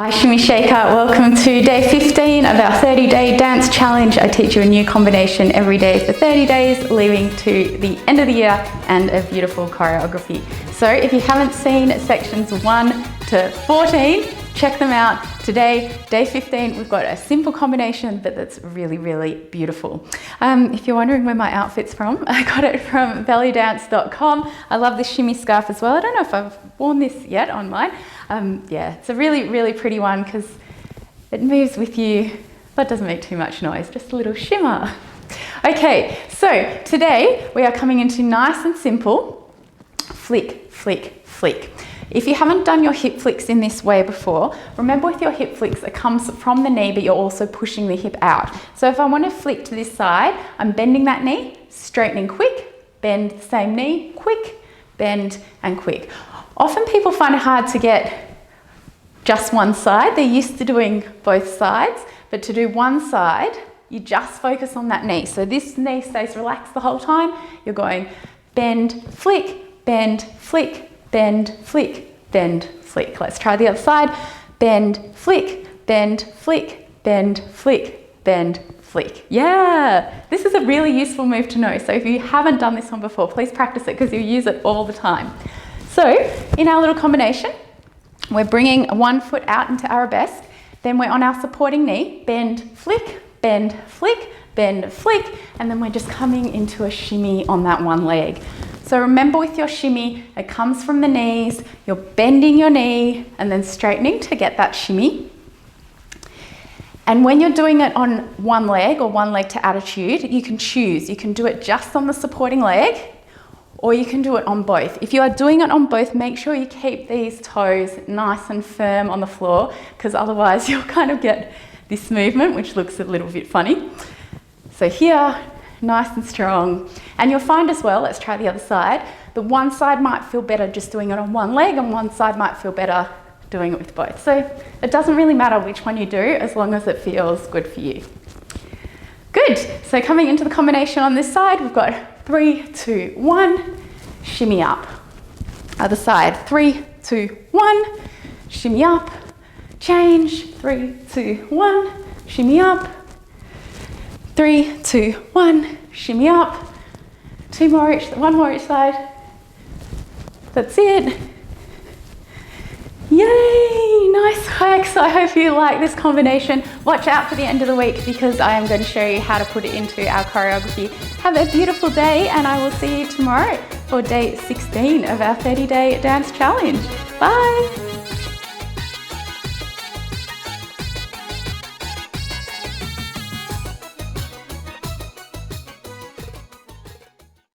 Hi Shimmy Shaker, welcome to day 15 of our 30-day dance challenge. I teach you a new combination every day for 30 days, leading to the end of the year and a beautiful choreography. So if you haven't seen sections 1 to 14, check them out. Today, day 15, we've got a simple combination, but that's really, really beautiful. If you're wondering where my outfit's from, I got it from bellydance.com. I love this shimmy scarf as well. I don't know if I've worn this yet on mine. Yeah, it's a really, really pretty one because it moves with you, but doesn't make too much noise, just a little shimmer. Okay, so today we are coming into nice and simple flick, flick, flick. If you haven't done your hip flicks in this way before, remember with your hip flicks, it comes from the knee, but you're also pushing the hip out. So if I want to flick to this side, I'm bending that knee, straightening quick, bend the same knee, quick, bend and quick. Often people find it hard to get just one side. They're used to doing both sides, but to do one side, you just focus on that knee. So this knee stays relaxed the whole time. You're going bend, flick, bend, flick, bend, flick, bend, flick. Let's try the other side. Bend, flick, bend, flick, bend, flick, bend, flick. Yeah, this is a really useful move to know. So if you haven't done this one before, please practice it because you'll use it all the time. So in our little combination, we're bringing one foot out into arabesque, then we're on our supporting knee, bend, flick, bend, flick, bend, flick, and then we're just coming into a shimmy on that one leg. So remember with your shimmy, it comes from the knees, you're bending your knee and then straightening to get that shimmy. And when you're doing it on one leg or one leg to attitude, you can choose. You can do it just on the supporting leg, or you can do it on both. If you are doing it on both, make sure you keep these toes nice and firm on the floor, because otherwise you'll kind of get this movement, which looks a little bit funny. So here, nice and strong. And you'll find as well, let's try the other side, that one side might feel better just doing it on one leg, and one side might feel better doing it with both. So it doesn't really matter which one you do, as long as it feels good for you. Good, so coming into the combination on this side, we've got 3, 2, 1, shimmy up. Other side, 3, 2, 1, shimmy up, change, 3, 2, 1, shimmy up, 3, 2, 1, shimmy up, one more each side. That's it. Yay, nice work. So I hope you like this combination. Watch out for the end of the week because I am going to show you how to put it into our choreography. Have a beautiful day and I will see you tomorrow for day 16 of our 30-day dance challenge. Bye.